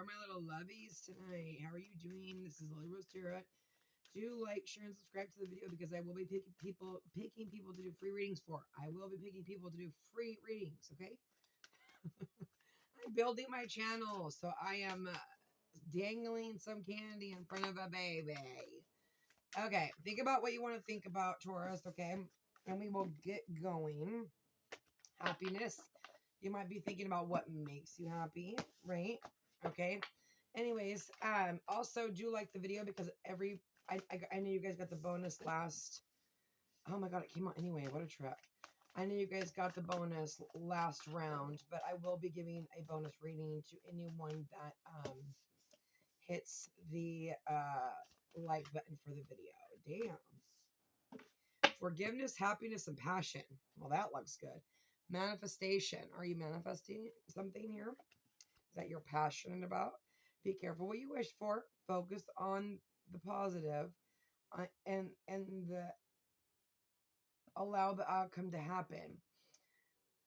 are my little lovies tonight? How are you doing? This is Libra Tarot. Do like, share, and subscribe to the video because I will be picking people to do free readings for. I will be picking people to do free readings, okay? I'm building my channel, so I am dangling some candy in front of a baby. Okay, think about what you want to think about, Taurus, okay? And we will get going. Happiness. You might be thinking about what makes you happy, right? Okay. Anyways, also do like the video because I know you guys got the bonus last. Oh my god, it came out anyway. What a trip. I know you guys got the bonus last round, but I will be giving a bonus reading to anyone that hits the like button for the video. Damn. Forgiveness, happiness, and passion. Well, that looks good. Manifestation. Are you manifesting something here that you're passionate about? Be careful what you wish for. Focus on the positive, and allow the outcome to happen.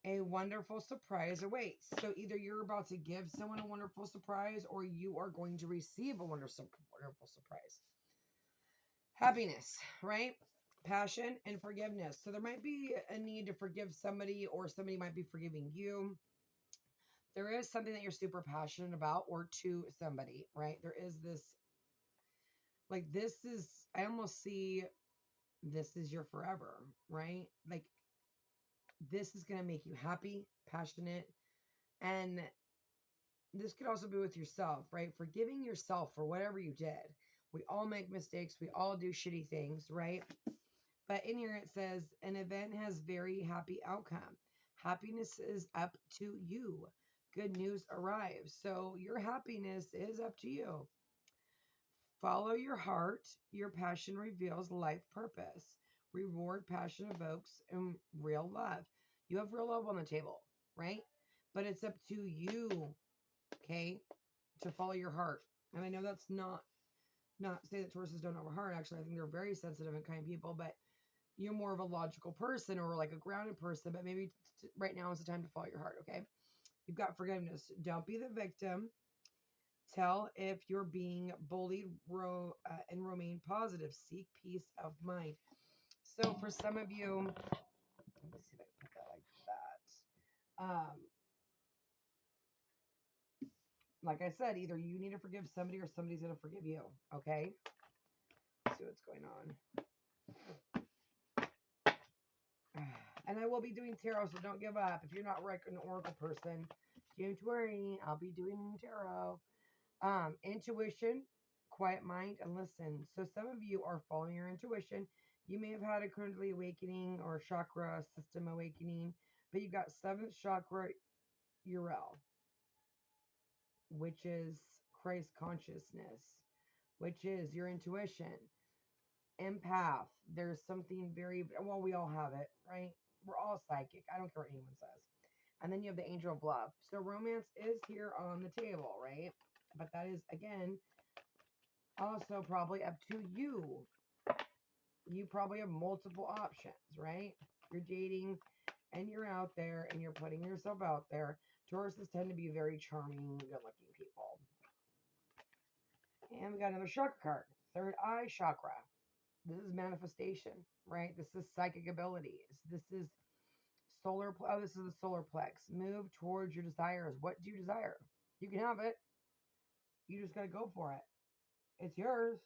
A wonderful surprise awaits. So either you're about to give someone a wonderful surprise or you are going to receive a wonderful surprise. Happiness, right? Passion and forgiveness. So there might be a need to forgive somebody or somebody might be forgiving you. There is something that you're super passionate about or to somebody, right? There is this, like, this is, I almost see this is your forever, right? Like, this is going to make you happy, passionate, and this could also be with yourself, right? Forgiving yourself for whatever you did. We all make mistakes. We all do shitty things, right? But in here it says, an event has very happy outcome. Happiness is up to you. Good news arrives. So your happiness is up to you. Follow your heart. Your passion reveals life purpose. Reward passion evokes and real love. You have real love on the table, right? But it's up to you, okay, to follow your heart. And I know that's not say that Tauruses don't have a heart. Actually, I think they're very sensitive and kind people, but you're more of a logical person or like a grounded person, but maybe right now is the time to follow your heart, okay? You've got forgiveness. Don't be the victim. Tell if you're being bullied and remain positive. Seek peace of mind. So for some of you, let me see if I can put that like that. Like I said, either you need to forgive somebody or somebody's going to forgive you, okay? Let's see what's going on. And I will be doing tarot, so don't give up. If you're not like an oracle person, don't worry. I'll be doing tarot. Intuition, quiet mind, and listen. So some of you are following your intuition. You may have had a Kundalini awakening or chakra system awakening, but you've got 7th chakra Uriel, which is Christ consciousness, which is your intuition. Empath, there's something very, well, we all have it, right? We're all psychic. I don't care what anyone says. And then you have the angel of love. So romance is here on the table, right? But that is, again, also probably up to you. You probably have multiple options, right? You're dating and you're out there and you're putting yourself out there. Tauruses tend to be very charming, good-looking people. And we got another chakra card. 3rd eye chakra. This is manifestation, right? This is psychic abilities. This is solar. Oh, this is the solar plex. Move towards your desires. What do you desire? You can have it. You just got to go for it. It's yours.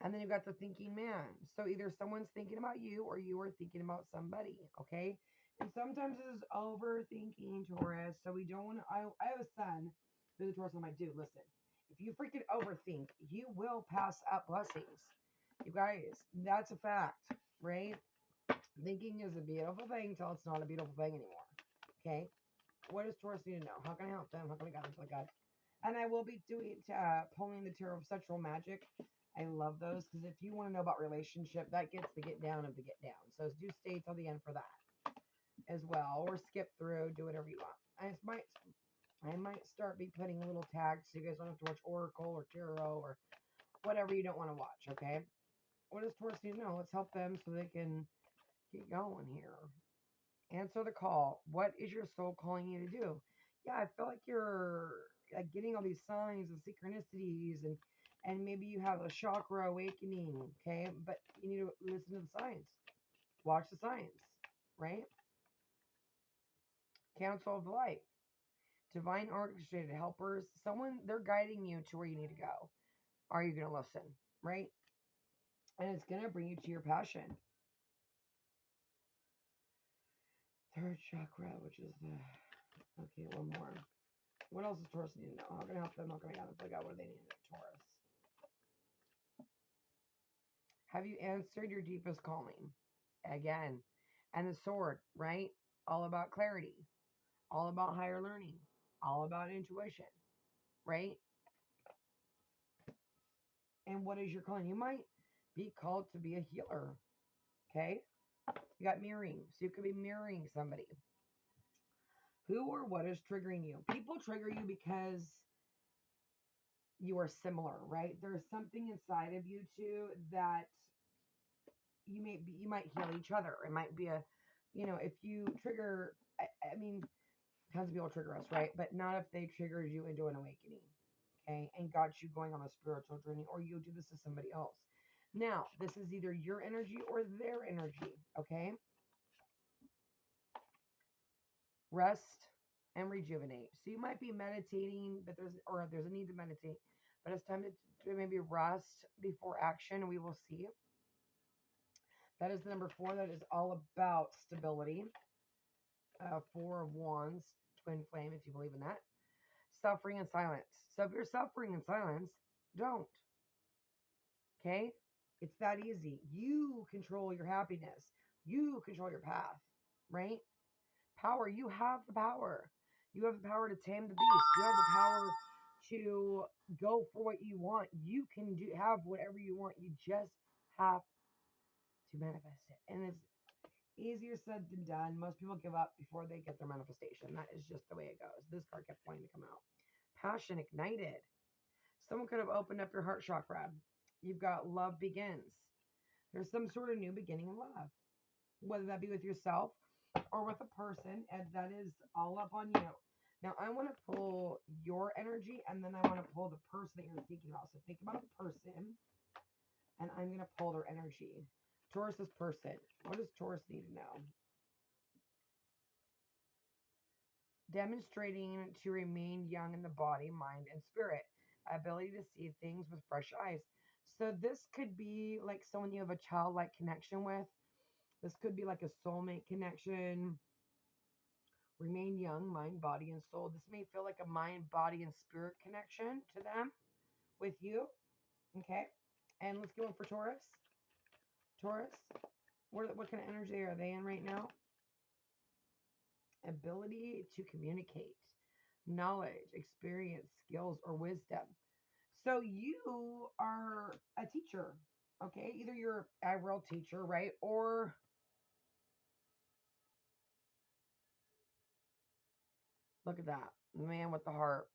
And then you've got the thinking man. So either someone's thinking about you or you are thinking about somebody, okay? And sometimes it is overthinking, Taurus. So we don't want to. I have a son who's a Taurus. I'm like, dude, listen. If you freaking overthink, you will pass up blessings. You guys, that's a fact, right? Thinking is a beautiful thing until it's not a beautiful thing anymore. Okay? What does Taurus need to know? How can I help them? How can I guide them to God? And I will be doing pulling the Tarot of Sexual Magic. I love those because if you want to know about relationship, that gets the get down of the get down. So do stay till the end for that as well, or skip through, do whatever you want. I might start be putting little tags so you guys don't have to watch Oracle or Tarot or whatever you don't want to watch. Okay? What does Taurus need to know? Let's help them so they can get going here. Answer the call. What is your soul calling you to do? Yeah, I feel like like getting all these signs and synchronicities, and maybe you have a chakra awakening, okay? But you need to listen to the signs. Watch the signs, right? Council of Life. Divine orchestrated helpers. Someone, they're guiding you to where you need to go. Are you going to listen, right? And it's going to bring you to your passion. Third chakra, which is the... Okay, one more. What else does Taurus need to know? How can I help them? How can I get them? Figure out what they need to know, Taurus. Have you answered your deepest calling? Again. And the sword, right? All about clarity. All about higher learning. All about intuition, right? And what is your calling? You might be called to be a healer, okay? You got mirroring. So you could be mirroring somebody. Who or what is triggering you? People trigger you because you are similar, right? There's something inside of you two that you might heal each other. It might be a, if you trigger, I mean, tons of people trigger us, right? But not if they triggered you into an awakening, okay? And got you going on a spiritual journey, or you do this to somebody else. Now, this is either your energy or their energy, okay? Rest and rejuvenate. So you might be meditating, but there's a need to meditate, but it's time to maybe rest before action. We will see. That is the number 4. That is all about stability. 4 of Wands, twin flame, if you believe in that. Suffering and silence. So if you're suffering in silence, don't. Okay? It's that easy. You control your happiness. You control your path, right? Power. You have the power. You have the power to tame the beast. You have the power to go for what you want. You can have whatever you want. You just have to manifest it. And it's easier said than done. Most people give up before they get their manifestation. That is just the way it goes. This card kept wanting to come out. Passion ignited. Someone could have opened up your heart chakra. You've got love begins. There's some sort of new beginning in love, whether that be with yourself or with a person, and that is all up on you. Now, I want to pull your energy, and then I want to pull the person that you're thinking about. So think about a person, and I'm going to pull their energy. Taurus's person. What does Taurus need to know? Demonstrating to remain young in the body, mind, and spirit. Ability to see things with fresh eyes. So this could be like someone you have a childlike connection with. This could be like a soulmate connection. Remain young, mind, body, and soul. This may feel like a mind, body, and spirit connection to them with you. Okay. And let's go in for Taurus. Taurus, what kind of energy are they in right now? Ability to communicate, knowledge, experience, skills, or wisdom. So you are a teacher, okay? Either you're a real teacher, right? Or look at that, man with the heart.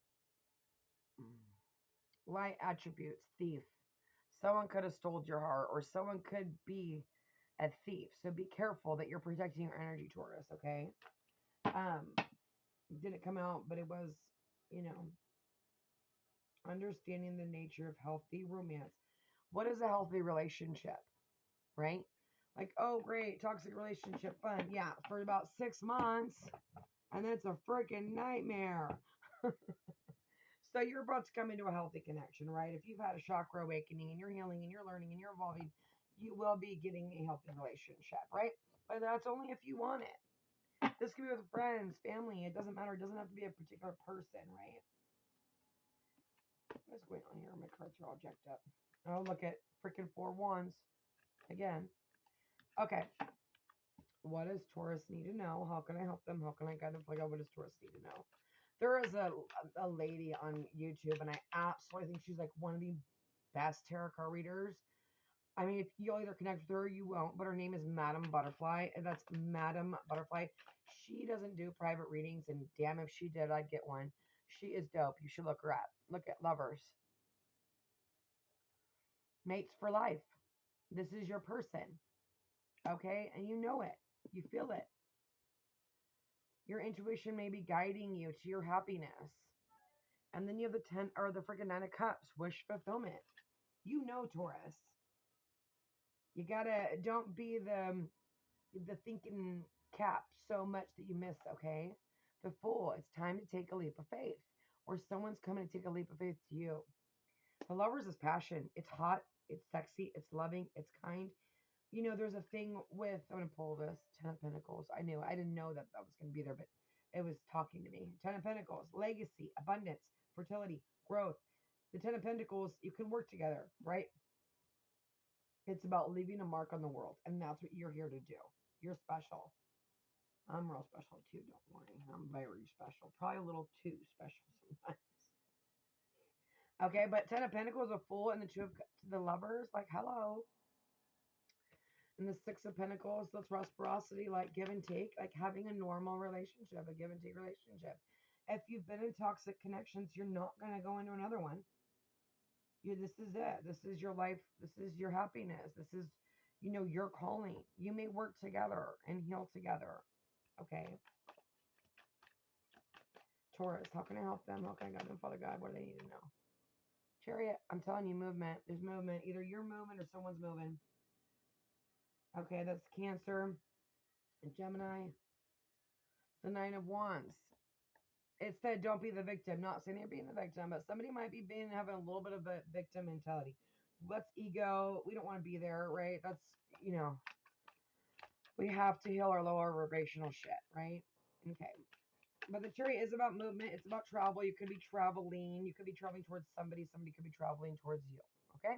Light attributes, thief. Someone could have stole your heart, or someone could be a thief. So be careful that you're protecting your energy, Taurus, okay? Didn't come out, but it was, understanding the nature of healthy romance. What is a healthy relationship, right? Like, oh, great, toxic relationship, fun. Yeah, for about 6 months, and then it's a freaking nightmare. So you're about to come into a healthy connection, right? If you've had a chakra awakening and you're healing and you're learning and you're evolving, you will be getting a healthy relationship, right? But that's only if you want it. This could be with friends, family. It doesn't matter. It doesn't have to be a particular person, right? What's going on here? My cards are all jacked up. Oh, look at freaking 4 wands again. Okay. What does Taurus need to know? How can I help them? How can I guide them? What does Taurus need to know? There is a lady on YouTube, and I absolutely think she's like one of the best tarot card readers. I mean, if you'll either connect with her or you won't, but her name is Madam Butterfly, and that's Madam Butterfly. She doesn't do private readings, and damn, if she did, I'd get one. She is dope. You should look her up. Look at Lovers. Mates for life. This is your person. Okay? And you know it. You feel it. Your intuition may be guiding you to your happiness. And then you have the 10 or the freaking 9 of Cups, wish fulfillment. You know, Taurus. You gotta, don't be the thinking cap so much that you miss, okay? The Fool, it's time to take a leap of faith. Or someone's coming to take a leap of faith to you. The Lovers is passion. It's hot, it's sexy, it's loving, it's kind. You know, there's a thing with, I'm going to pull this, 10 of Pentacles. I didn't know that was going to be there, but it was talking to me. 10 of Pentacles, legacy, abundance, fertility, growth. The 10 of Pentacles, you can work together, right? It's about leaving a mark on the world, and that's what you're here to do. You're special. I'm real special too, don't worry. I'm very special. Probably a little too special sometimes. Okay, but 10 of Pentacles, a Fool, and the 2 of the Lovers, like, hello. And the 6 of Pentacles, that's reciprocity, like give and take, like having a normal relationship, a give and take relationship. If you've been in toxic connections, you're not going to go into another one. This is it. This is your life. This is your happiness. This is, you know, your calling. You may work together and heal together. Okay. Taurus, how can I help them? How can I guide them, Father God? What do they need to know? Chariot, I'm telling you, movement. There's movement. Either you're moving or someone's moving. Okay, that's Cancer and Gemini. The 9 of Wands. It said don't be the victim. Not saying you're being the victim, but somebody might be having a little bit of a victim mentality. What's ego? We don't want to be there, right? That's, you know, we have to heal our lower vibrational shit, right? Okay. But the Chariot is about movement. It's about travel. You could be traveling. You could be traveling towards somebody. Somebody could be traveling towards you. Okay?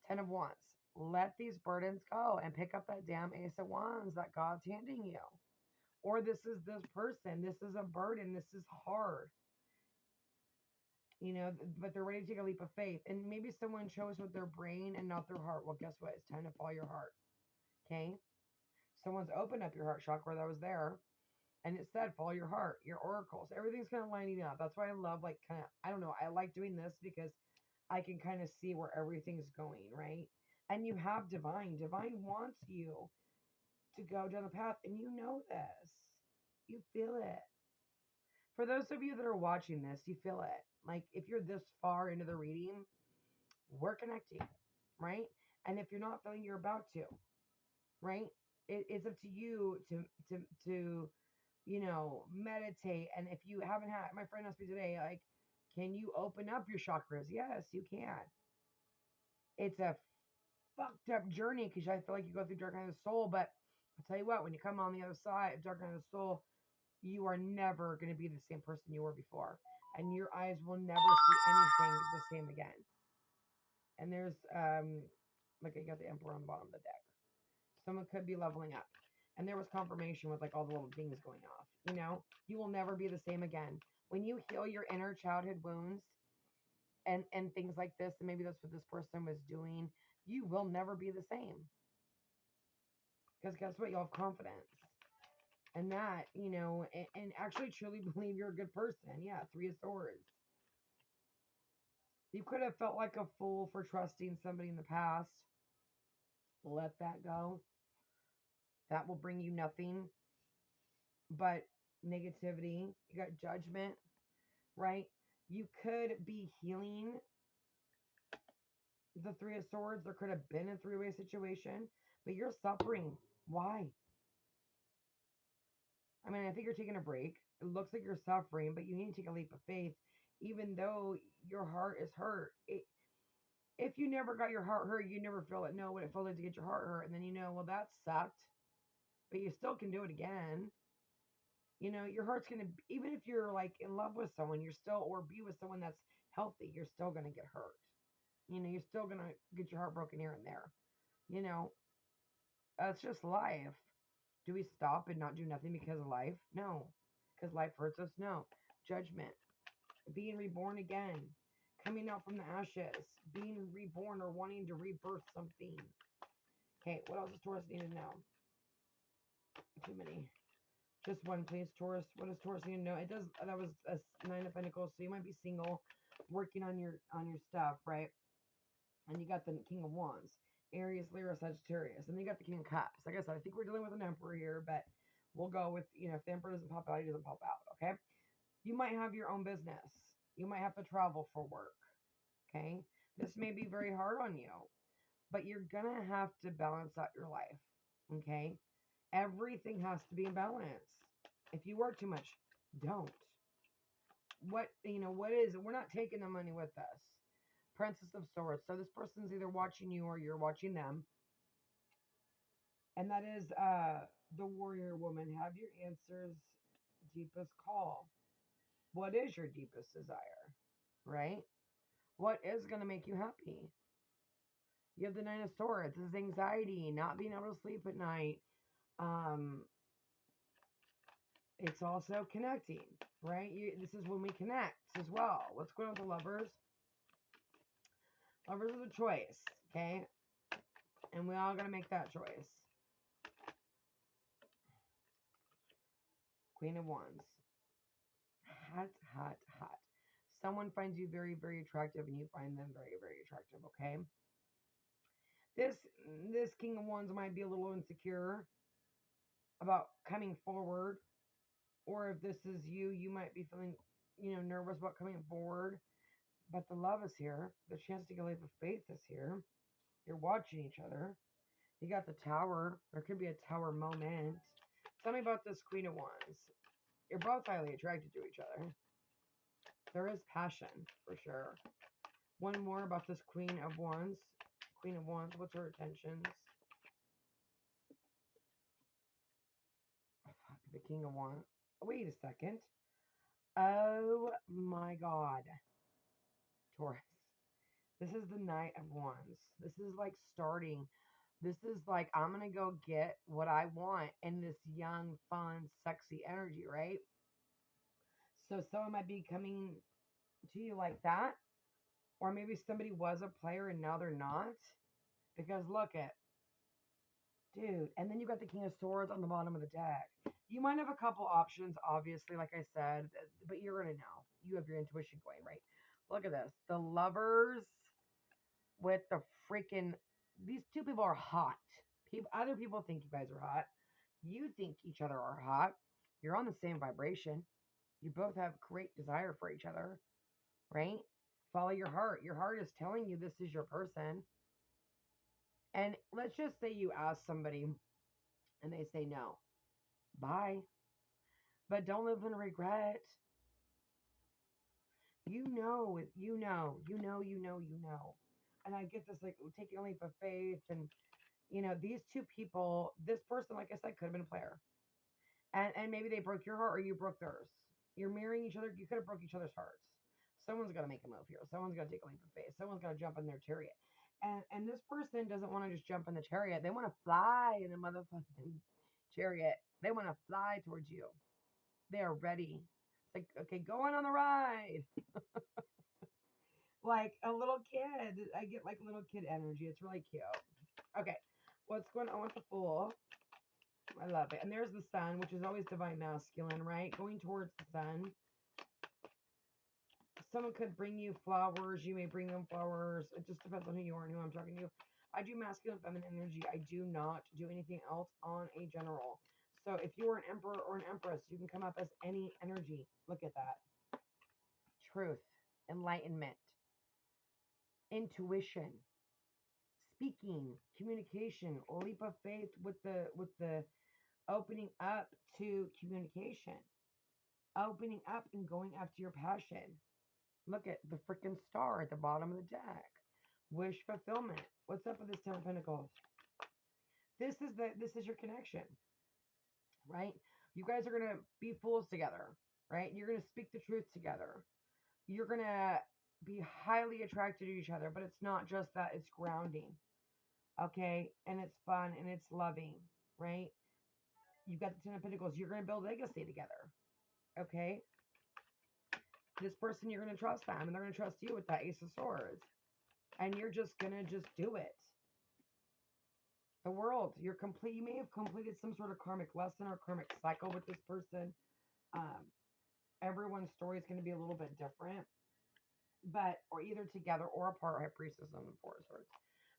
10 of Wands. Let these burdens go and pick up that damn Ace of Wands that God's handing you. Or this is this person. This is a burden. This is hard. You know, but they're ready to take a leap of faith. And maybe someone chose with their brain and not their heart. Well, guess what? It's time to follow your heart. Okay? Someone's opened up your heart chakra that was there. And it said, follow your heart, your oracles. Everything's kind of lining up. That's why I love, like, kind of, I don't know, I like doing this because I can kind of see where everything's going, right? And you have divine. Divine wants you to go down the path. And you know this. You feel it. For those of you that are watching this, you feel it. Like, if you're this far into the reading, we're connecting, right? And if you're not feeling you're about to, right? It's up to you to you know, meditate. And if you haven't had, my friend asked me today, like, can you open up your chakras? Yes, you can. It's a fucked up journey because I feel like you go through dark night of the soul. But I'll tell you what, when you come on the other side of dark night of the soul, you are never going to be the same person you were before. And your eyes will never see anything the same again. And there's, like, you got the Emperor on the bottom of the deck. Someone could be leveling up. And there was confirmation with, like, all the little things going off. You know, you will never be the same again. When you heal your inner childhood wounds and things like this, and maybe that's what this person was doing, you will never be the same. Because guess what? You'll have confidence. And that, you know, and actually truly believe you're a good person. Yeah, 3 of Swords. You could have felt like a fool for trusting somebody in the past. Let that go. That will bring you nothing but negativity. You got judgment, right? You could be healing the 3 of Swords. There could have been a 3-way situation, but you're suffering. Why? I mean, I think you're taking a break. It looks like you're suffering, but you need to take a leap of faith, even though your heart is hurt. If you never got your heart hurt, you never feel it. Know what it felt like to get your heart hurt. And then you know, well, that sucked, but you still can do it again. You know, your heart's going to, even if you're like in love with someone, you're still, or be with someone that's healthy, you're still going to get hurt. You know, you're still going to get your heart broken here and there. You know, that's just life. Do we stop and not do nothing because of life? No. Because life hurts us? No. Judgment. Being reborn again. Coming out from the ashes. Being reborn or wanting to rebirth something. Okay, what else does Taurus need to know? Too many. Just one, please, Taurus. What does Taurus need to know? It does. That was a 9 of Pentacles, so you might be single, working on your stuff, right? And you got the King of Wands. Aries, Libra, Sagittarius. And then you got the King of Cups. Like I said, I think we're dealing with an Emperor here, but we'll go with, you know, if the Emperor doesn't pop out, he doesn't pop out, okay? You might have your own business. You might have to travel for work. Okay. This may be very hard on you, but you're going to have to balance out your life. Okay. Everything has to be in balance. If you work too much, don't. We're not taking the money with us. Princess of Swords. So this person's either watching you or you're watching them. And that is the warrior woman. Have your answers, deepest call. What is your deepest desire? Right? What is going to make you happy? You have the Nine of Swords. This is anxiety, not being able to sleep at night. It's also connecting, right? This is when we connect as well. What's going on with the Lovers? Lovers is a choice, okay? And we all got to make that choice. Queen of Wands. Hot, hot, hot. Someone finds you very, very attractive and you find them very, very attractive, okay? This King of Wands might be a little insecure about coming forward. Or if this is you, you might be feeling, nervous about coming forward. But the love is here. The chance to get a leap of faith is here. You're watching each other. You got the Tower. There could be a Tower moment. Tell me about this Queen of Wands. You're both highly attracted to each other. There is passion, for sure. One more about this Queen of Wands. Queen of Wands, what's her intentions? The King of Wands. Wait a second. Oh my God. Taurus. This is the Knight of Wands. This is like starting. This is like, I'm going to go get what I want in this young, fun, sexy energy, right? So someone might be coming to you like that. Or maybe somebody was a player and now they're not. Because look at, dude. And then you got the King of Swords on the bottom of the deck. You might have a couple options, obviously, like I said. But you're going to know. You have your intuition going, right? Look at this. The Lovers with the freaking... These two people are hot. Other people think you guys are hot. You think each other are hot. You're on the same vibration. You both have great desire for each other, right? Follow your heart. Your heart is telling you this is your person. And let's just say you ask somebody and they say no. Bye. But don't live in regret. You know. And I get this, like, taking a leap of faith. And, these two people, this person, like I said, could have been a player. And maybe they broke your heart or you broke theirs. You're marrying each other. You could have broke each other's hearts. Someone's got to make a move here. Someone's got to take a leap of faith. Someone's got to jump in their chariot. And this person doesn't want to just jump in the chariot. They want to fly in the motherfucking chariot. They want to fly towards you. They are ready. It's like, okay, go on the ride. Like a little kid. I get like little kid energy. It's really cute. Okay, what's going on with the Fool? I love it. And there's the Sun, which is always divine masculine, right? Going towards the Sun. Someone could bring you flowers. You may bring them flowers. It just depends on who you are and who I'm talking to. I do masculine, feminine energy. I do not do anything else on a general. So if you are an emperor or an empress, you can come up as any energy. Look at that. Truth, enlightenment, intuition, speaking, communication, leap of faith with the opening up to communication, opening up and going after your passion. Look at the freaking star at the bottom of the deck. Wish fulfillment. What's up with this Ten of Pentacles? This is your connection, right? You guys are gonna be fools together, right? You're gonna speak the truth together. You're gonna be highly attracted to each other, but it's not just that, it's grounding. Okay? And it's fun and it's loving, right? You've got the Ten of Pentacles. You're gonna build legacy together. Okay? This person, you're going to trust them, and they're going to trust you with that Ace of Swords. And you're just going to just do it. The World, you may have completed some sort of karmic lesson or karmic cycle with this person. Everyone's story is going to be a little bit different. Or either together or apart. High Priestess and the Four of Swords.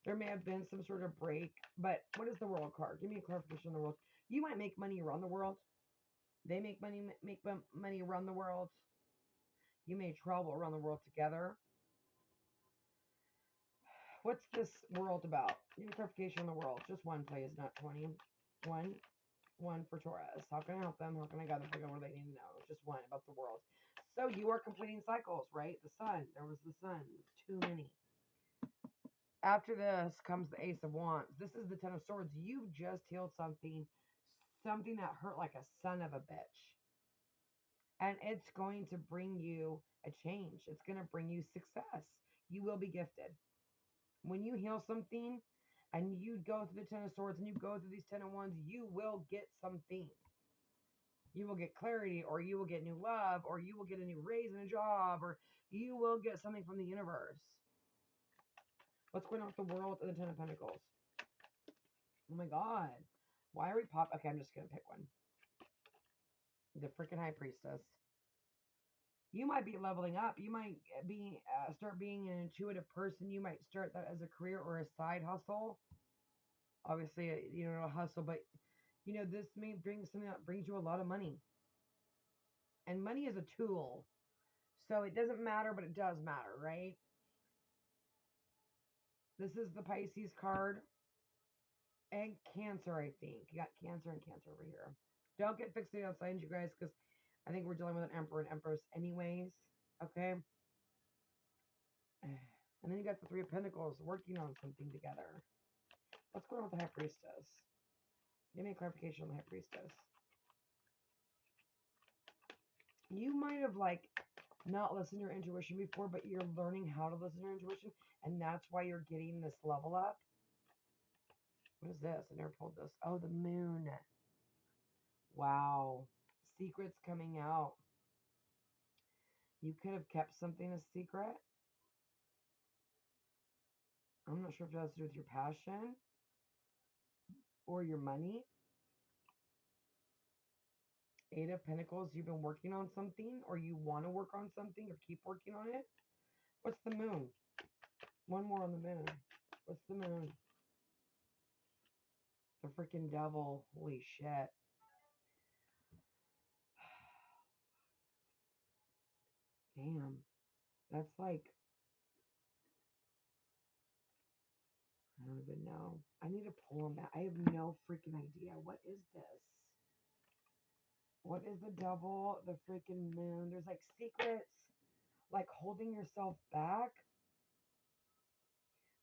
There may have been some sort of break. But what is the World card? Give me a clarification on the World. You might make money around the world. They make money around the world. You may travel around the world together. What's this world about? Give me clarification on the world. Just one, please, not 20. One for Taurus. How can I help them? How can I guide them? What do they need to know? Just one about the world. So you are completing cycles, right? The sun. There was the sun. Too many. After this comes the Ace of Wands. This is the Ten of Swords. You've just healed something that hurt like a son of a bitch. And it's going to bring you a change. It's going to bring you success. You will be gifted. When you heal something and you go through the Ten of Swords and you go through these Ten of Wands, you will get something. You will get clarity, or you will get new love, or you will get a new raise in a job, or you will get something from the universe. What's going on with the world and the Ten of Pentacles? Oh my God. Why are we Okay, I'm just going to pick one. The freaking High Priestess. You might be leveling up. You might be start being an intuitive person. You might start that as a career or a side hustle. Obviously, a hustle, but this may bring something that brings you a lot of money. And money is a tool. So it doesn't matter, but it does matter, right? This is the Pisces card. And Cancer, I think. You got Cancer and Cancer over here. Don't get fixated on signs, you guys, because I think we're dealing with an Emperor and Empress anyways. Okay? And then you got the Three of Pentacles working on something together. What's going on with the High Priestess? Give me a clarification on the High Priestess. You might have, not listened to your intuition before, but you're learning how to listen to your intuition, and that's why you're getting this level up. What is this? I never pulled this. Oh, the moon. Wow. Secrets coming out. You could have kept something a secret. I'm not sure if it has to do with your passion or your money. Eight of Pentacles, you've been working on something, or you want to work on something, or keep working on it. What's the moon? One more on the moon. What's the moon? The freaking devil. Holy shit. Damn. That's like, I don't even know. I need to pull on that. I have no freaking idea. What is this? What is the devil? The freaking moon. There's like secrets, like holding yourself back.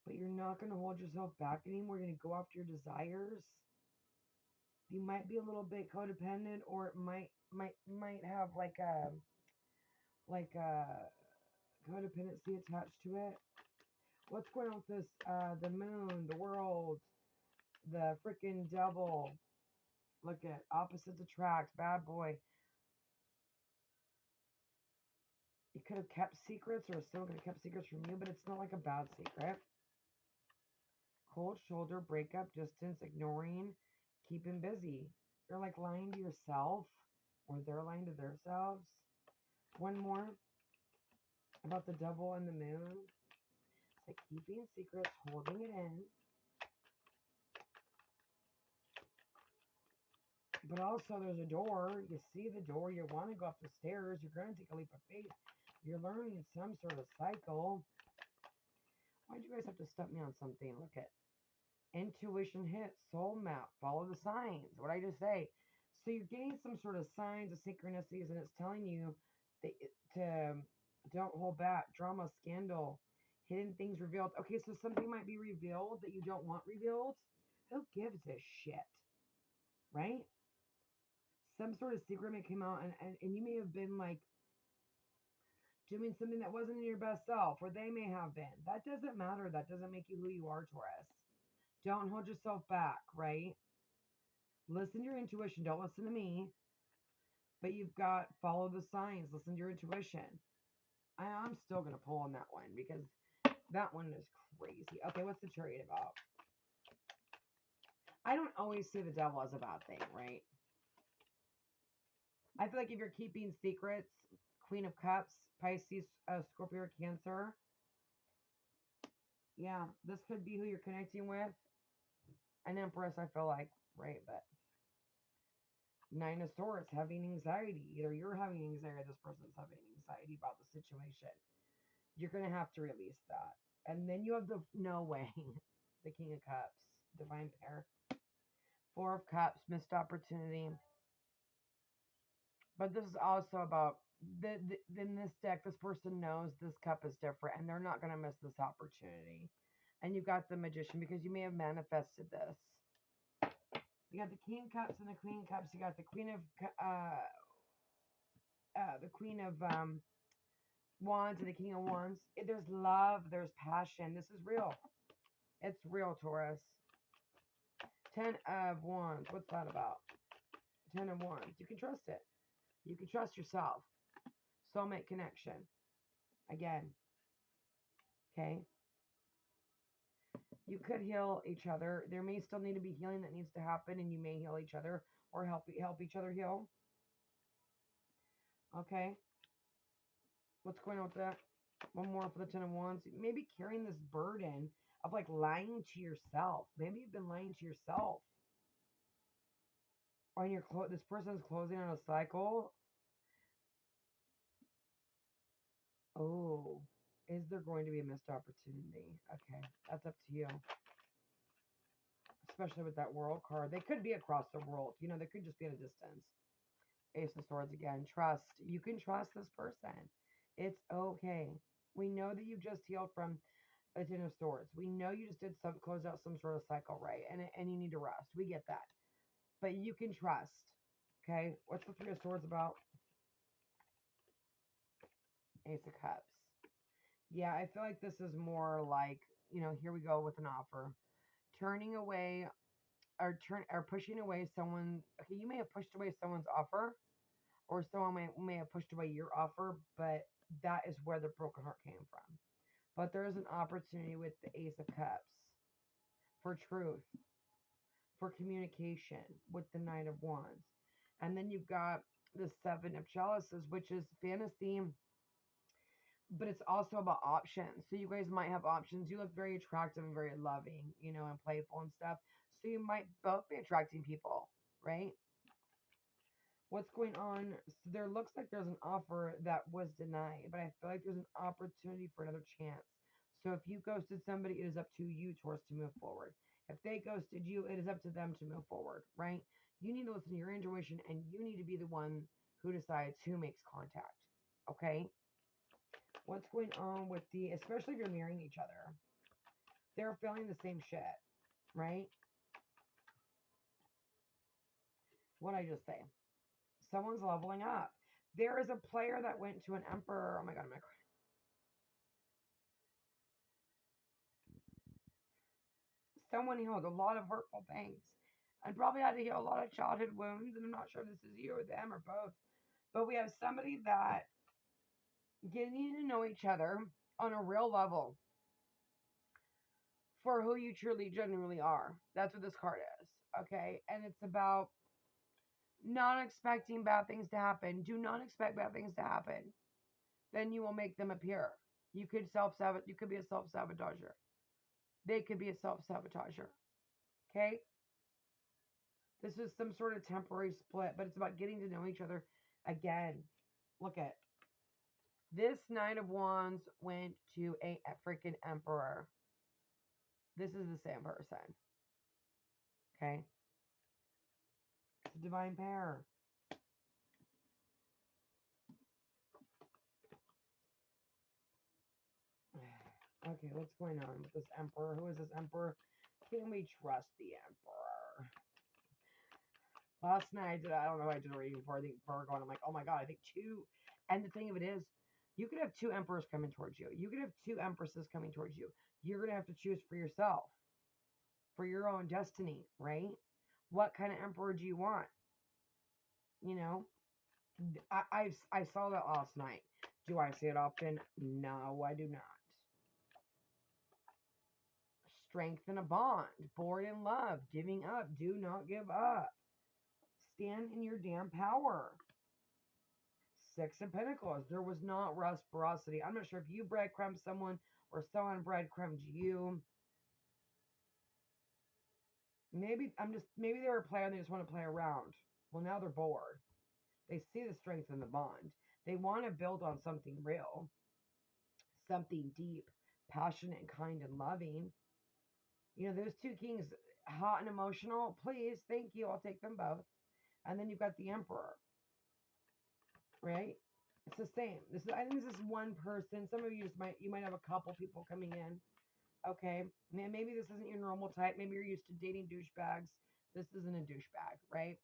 But you're not going to hold yourself back anymore. You're going to go after your desires. You might be a little bit codependent, or it might have like a codependency attached to it. What's going on with this? The moon, the world, the freaking devil. Look at opposites attract, bad boy. You could have kept secrets, or someone could have kept secrets from you, but it's not like a bad secret. Cold shoulder, breakup, distance, ignoring, keeping busy. You're like lying to yourself, or they're lying to themselves. One more about the devil and the moon. It's like keeping secrets, holding it in. But also there's a door. You see the door. You want to go up the stairs. You're going to take a leap of faith. You're learning some sort of cycle. Why'd you guys have to stop me on something? Look at intuition hit, soul map, follow the signs. What did I just say? So you're getting some sort of signs of synchronicities, and it's telling you that to don't hold back. Drama, scandal, hidden things revealed. Okay, so something might be revealed that you don't want revealed. Who gives a shit? Right? Some sort of secret may come out, and you may have been like doing something that wasn't in your best self, or they may have been. That doesn't matter. That doesn't make you who you are, Taurus. Don't hold yourself back, right? Listen to your intuition. Don't listen to me. But you've got follow the signs. Listen to your intuition. I'm still going to pull on that one because that one is crazy. Okay, what's the Chariot about? I don't always see the devil as a bad thing, right? I feel like if you're keeping secrets, Queen of Cups, Pisces, Scorpio, Cancer. Yeah, this could be who you're connecting with. An Empress, I feel like, right? But Nine of Swords, having anxiety. Either you're having anxiety or this person's having anxiety about the situation. You're going to have to release that. And then you have the no way, the King of Cups, divine pair. Four of Cups, missed opportunity. But this is also about, in this deck, this person knows this cup is different and they're not going to miss this opportunity. And you've got the Magician because you may have manifested this. You got the King of Cups and the Queen of Cups. You got the Queen of Wands and the King of Wands. There's love. There's passion. This is real. It's real, Taurus. 10 of Wands. What's that about? 10 of Wands. You can trust it. You can trust yourself. Soulmate connection. Again. Okay. You could heal each other. There may still need to be healing that needs to happen, and you may heal each other or help each other heal. Okay. What's going on with that? One more for the 10 of Wands. Maybe carrying this burden of like lying to yourself. Maybe you've been lying to yourself. Or this person's closing on a cycle. Oh, is there going to be a missed opportunity? Okay, that's up to you. Especially with that World card. They could be across the world. You know, they could just be at a distance. Ace of Swords again. Trust. You can trust this person. It's okay. We know that you've just healed from a 10 of Swords. We know you just did close out some sort of cycle, right? And you need to rest. We get that. But you can trust. Okay? What's the 3 of Swords about? Ace of Cups. Yeah, I feel like this is more like, you know, here we go with an offer. Turning away or pushing away someone. Okay, you may have pushed away someone's offer, or someone may have pushed away your offer, but that is where the broken heart came from. But there is an opportunity with the Ace of Cups for truth, for communication with the Knight of Wands. And then you've got the 7 of Chalices, which is fantasy, but it's also about options. So you guys might have options. You look very attractive and very loving, you know, and playful and stuff. So you might both be attracting people, right? What's going on? So there looks like there's an offer that was denied, but I feel like there's an opportunity for another chance. So if you ghosted somebody, it is up to you, Taurus, to move forward. If they ghosted you, it is up to them to move forward, right? You need to listen to your intuition, and you need to be the one who decides who makes contact, okay? What's going on with especially if you're mirroring each other. They're feeling the same shit, right? What'd I just say? Someone's leveling up. There is a player that went to an emperor. Oh my God, someone healed a lot of hurtful things and probably had to heal a lot of childhood wounds. And I'm not sure if this is you or them or both. But we have somebody that getting to know each other on a real level for who you truly, genuinely are. That's what this card is. Okay. And it's about not expecting bad things to happen. Do not expect bad things to happen. Then you will make them appear. You could you could be a self-sabotager. They could be a self-sabotager. Okay? This is some sort of temporary split, but it's about getting to know each other again. Look at this Knight of Wands went to a freaking Emperor. This is the same person. Okay? It's a divine pair. Okay, what's going on with this Emperor? Who is this Emperor? Can we trust the Emperor? Last night, I don't know what I did a reading for. I think Virgo, and I'm like, oh my God, I think 2. And the thing of it is, you could have 2 Emperors coming towards you. You could have 2 Empresses coming towards you. You're going to have to choose for yourself, for your own destiny, right? What kind of Emperor do you want? You know, I saw that last night. Do I see it often? No, I do not. Strengthen a bond, bored in love, giving up, do not give up. Stand in your damn power. 6 of Pentacles. There was not reciprocity. I'm not sure if you breadcrumbed someone or someone breadcrumbed you. Maybe they were playing, they just want to play around. Well, now they're bored. They see the strength in the bond. They want to build on something real, something deep, passionate, and kind and loving. You know, those two kings, hot and emotional, please, thank you, I'll take them both. And then you've got the emperor, right? It's the same. I think this is one person. Some of you might have a couple people coming in. Okay, maybe this isn't your normal type. Maybe you're used to dating douchebags. This isn't a douchebag, right?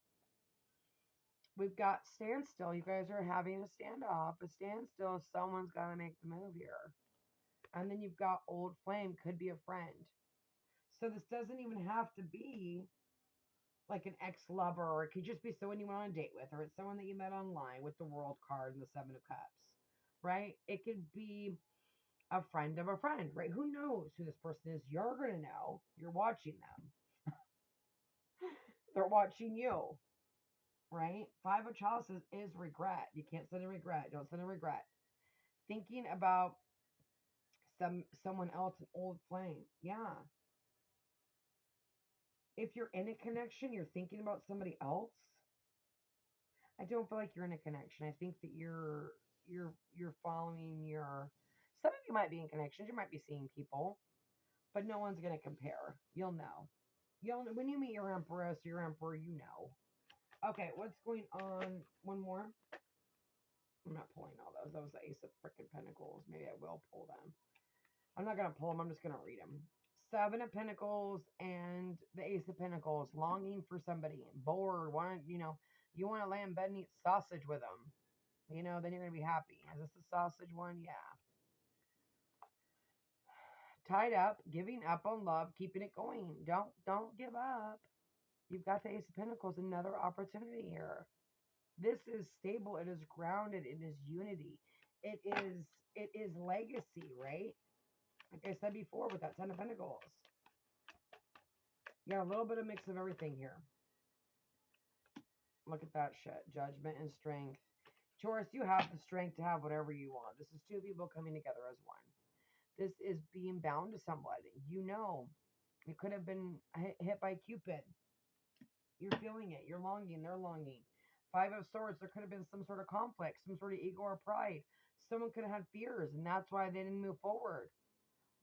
We've got standstill. You guys are having a standoff. A standstill. Someone's got to make the move here. And then you've got old flame. Could be a friend. So this doesn't even have to be like an ex-lover, or it could just be someone you went on a date with, or it's someone that you met online with the World card and the Seven of Cups, right? It could be a friend of a friend, right? Who knows who this person is? You're going to know. You're watching them. They're watching you, right? Five of Chalices is regret. You can't send a regret. Don't send a regret. Thinking about someone else, an old flame. Yeah. If you're in a connection, you're thinking about somebody else. I don't feel like you're in a connection. I think that you're following your. Some of you might be in connections. You might be seeing people, but no one's gonna compare. You'll know. When you meet your empress, your emperor, you know. Okay, what's going on? One more. I'm not pulling all those. That was the Ace of frickin' Pentacles. Maybe I will pull them. I'm not gonna pull them. I'm just gonna read them. Seven of Pentacles and the Ace of Pentacles. Longing for somebody. Bored. You want to lay in bed and eat sausage with them. Then you're going to be happy. Is this the sausage one? Yeah. Tied up, giving up on love, keeping it going. Don't give up. You've got the Ace of Pentacles, another opportunity here. This is stable. It is grounded. It is unity. It is legacy, right? Like I said before with that Ten of Pentacles. You got a little bit of mix of everything here. Look at that shit. Judgment and strength. Taurus, you have the strength to have whatever you want. This is two people coming together as one. This is being bound to somebody. It could have been hit by Cupid. You're feeling it. You're longing. They're longing. Five of Swords, there could have been some sort of conflict, some sort of ego or pride. Someone could have had fears, and that's why they didn't move forward.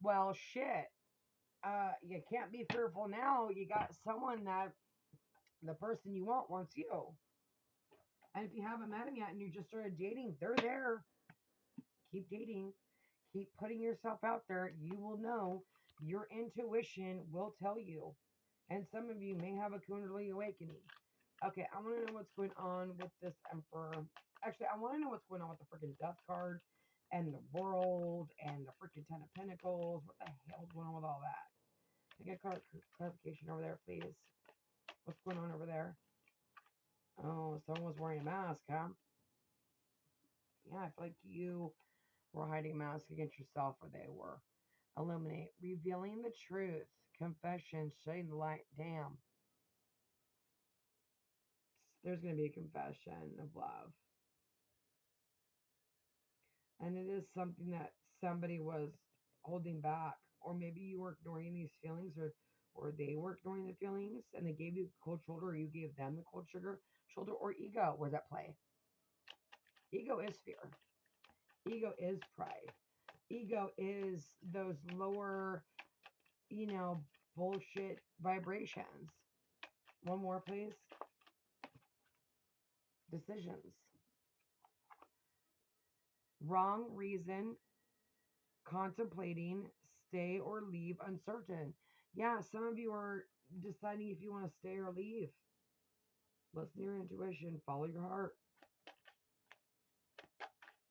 Well, shit. You can't be fearful now. You got someone that the person you want wants you. And if you haven't met them yet and you just started dating, they're there. Keep dating. Keep putting yourself out there. You will know. Your intuition will tell you. And some of you may have a Kundalini awakening. Okay, I want to know what's going on with this Emperor. Actually, I want to know what's going on with the freaking Death card and the World and the freaking Ten of Pentacles. What the hell's going on with all that? Can I get clarification over there, please? What's going on over there? Oh, someone was wearing a mask, huh? Yeah, I feel like you were hiding a mask against yourself, or they were. Illuminate. Revealing the truth. Confession. Shedding the light. Damn. There's going to be a confession of love. And it is something that somebody was holding back. Or maybe you were ignoring these feelings, or they were ignoring the feelings, and they gave you the cold shoulder, or you gave them the cold shoulder, or ego was at play. Ego is fear. Ego is pride. Ego is those lower, bullshit vibrations. One more, please. Decisions. Wrong reason, contemplating, stay or leave, uncertain. Yeah, some of you are deciding if you want to stay or leave. Listen to your intuition. Follow your heart.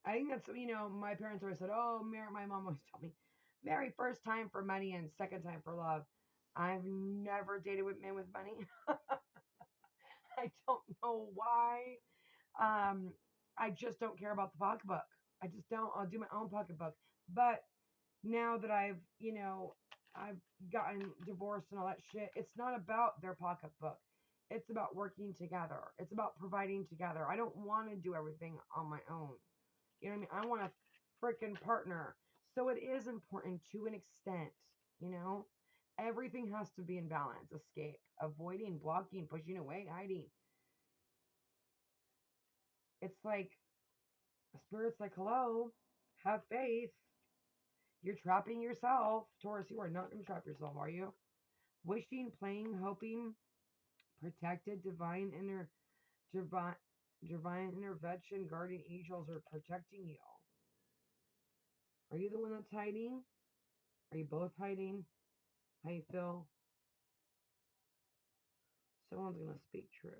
I think that's, my parents always said, oh, my mom always told me, marry first time for money and second time for love. I've never dated with men with money. I don't know why. I just don't care about the pocketbook. I just don't. I'll do my own pocketbook. But now that I've gotten divorced and all that shit, it's not about their pocketbook. It's about working together. It's about providing together. I don't want to do everything on my own. You know what I mean? I want a freaking partner. So it is important to an extent, Everything has to be in balance. Escape, avoiding, blocking, pushing away, hiding. It's like, Spirit's like, hello, have faith. You're trapping yourself. Taurus, you are not going to trap yourself, are you? Wishing, playing, hoping, protected, divine intervention, guardian angels are protecting you. Are you the one that's hiding? Are you both hiding? How you feel? Someone's going to speak truth.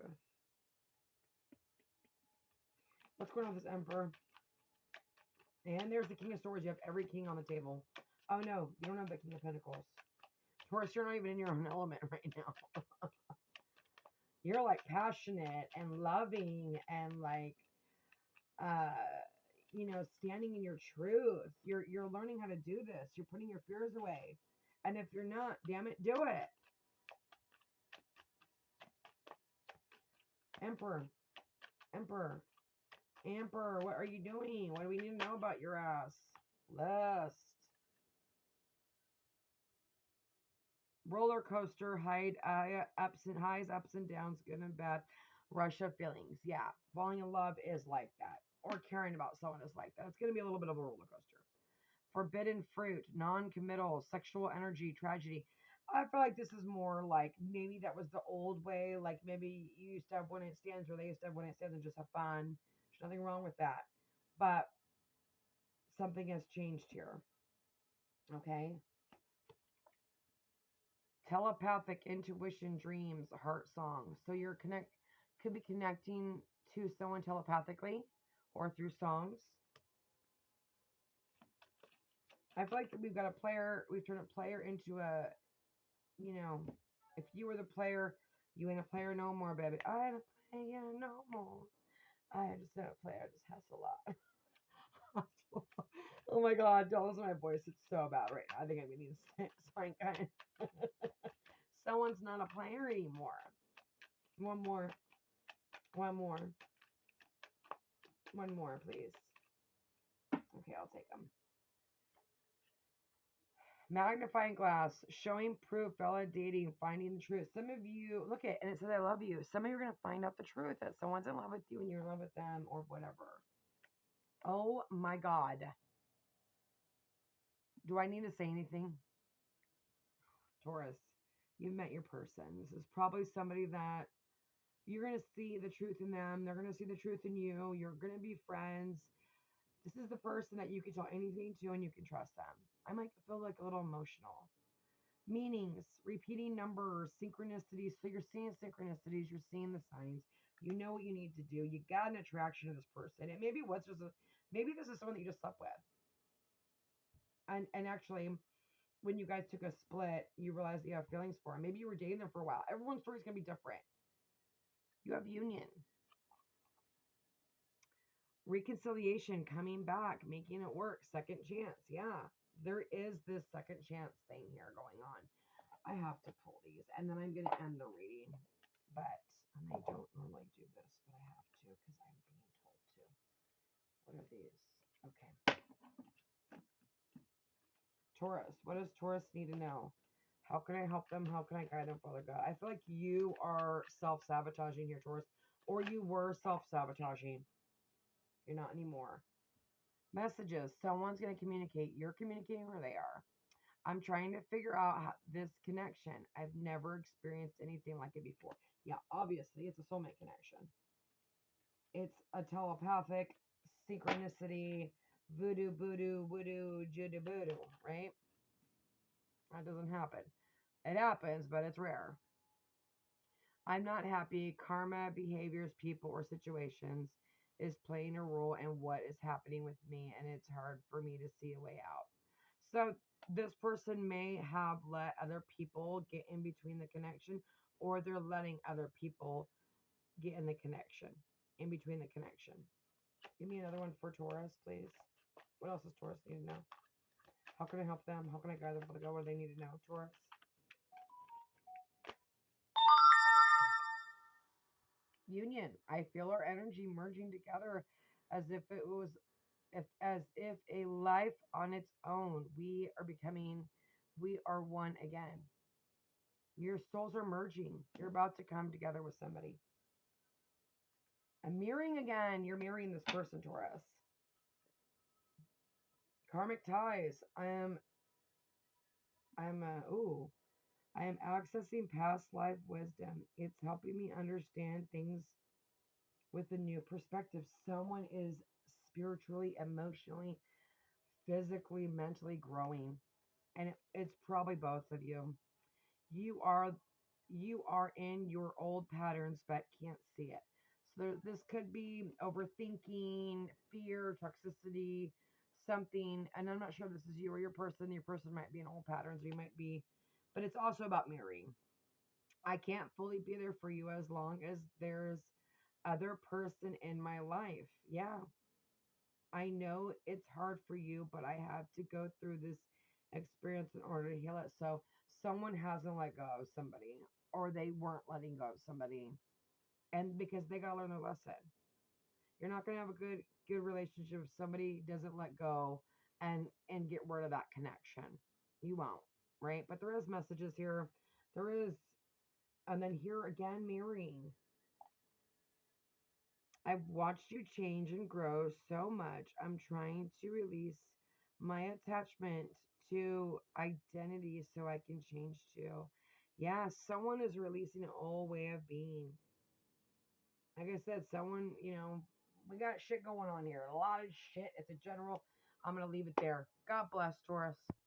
What's going on with this Emperor? And there's the King of Swords. You have every king on the table. Oh, no. You don't have the King of Pentacles. Taurus, you're not even in your own element right now. You're like passionate and loving and like, you know, standing in your truth. You're learning how to do this. You're putting your fears away. And if you're not, damn it, do it. Emperor. Emperor. Emperor, what are you doing? What do we need to know about your ass? Lust. Roller coaster, ups and highs, ups and downs, good and bad. Rush of feelings. Yeah. Falling in love is like that. Or caring about someone is like that. It's going to be a little bit of a roller coaster. Forbidden fruit, non-committal, sexual energy, tragedy. I feel like this is more like maybe that was the old way. Like maybe you used to have one-night stands or they used to have one-night stands and just have fun. There's nothing wrong with that. But something has changed here. Okay. Telepathic intuition, dreams, heart songs. So you're could be connecting to someone telepathically or through songs. I feel like we've got a player, we've turned a player into a, you know, if you were the player, you ain't a player no more, baby. I ain't a player no more. I just not a player, I just hustle a lot. Oh my God, don't listen to my voice. It's so bad right now. I think I'm going to need to sign kind. Someone's not a player anymore. One more. One more. One more, please. Okay, I'll take them. Magnifying glass, showing proof, validating, finding the truth. Some of you, look at, and it says, I love you. Some of you are going to find out the truth that someone's in love with you and you're in love with them or whatever. Oh my God. Do I need to say anything? Taurus, you've met your person. This is probably somebody that you're going to see the truth in them. They're going to see the truth in you. You're going to be friends. This is the person that you can tell anything to and you can trust them. I might feel like a little emotional. Meanings, repeating numbers, synchronicities. So you're seeing synchronicities. You're seeing the signs. You know what you need to do. You got an attraction to this person. And maybe maybe this is someone that you just slept with. And actually, when you guys took a split, you realized that you have feelings for them. Maybe you were dating them for a while. Everyone's story is going to be different. You have union. Reconciliation, coming back, making it work, second chance. Yeah, there is this second chance thing here going on. I have to pull these, and then I'm going to end the reading. And I don't normally do this, but I have to because I'm being told to. What are these? Okay. Taurus. What does Taurus need to know? How can I help them? How can I guide them, Father God? I feel like you are self-sabotaging here, Taurus. Or you were self-sabotaging. You're not anymore. Messages. Someone's going to communicate. You're communicating where they are. I'm trying to figure out this connection. I've never experienced anything like it before. Yeah, obviously, it's a soulmate connection. It's a telepathic synchronicity, voodoo, judo, voodoo, right? That doesn't happen. It happens, but it's rare. I'm not happy. Karma, behaviors, people, or situations is playing a role in what is happening with me, and it's hard for me to see a way out. So this person may have let other people get in between the connection, or they're letting other people get in the connection, in between the connection. Give me another one for Taurus, please. What else does Taurus need to know? How can I help them? How can I guide them? What do they need to know, Taurus? Union. I feel our energy merging together as if it was as if a life on its own. We are one again. Your souls are merging. You're about to come together with somebody. And mirroring again, you're mirroring this person, Taurus. Karmic ties. I am accessing past life wisdom. It's helping me understand things with a new perspective. Someone is spiritually, emotionally, physically, mentally growing. And it's probably both of you. You are in your old patterns but can't see it. So this could be overthinking, fear, toxicity, something. And I'm not sure this is you or your person. Your person might be in old patterns, or you might be, but it's also about mirroring. I can't fully be there for you as long as there's other person in my life. Yeah, I know it's hard for you, but I have to go through this experience in order to heal it. So someone hasn't let go of somebody, or they weren't letting go of somebody, and because they gotta learn their lesson. You're not gonna have a good relationship if somebody doesn't let go and get rid of that connection. You won't, right? But there is messages here. There is, and then here again, mirroring. I've watched you change and grow so much. I'm trying to release my attachment to identity so I can change too. Yeah, someone is releasing an old way of being. Like I said, someone, we got shit going on here. A lot of shit. It's a general. I'm going to leave it there. God bless, Taurus.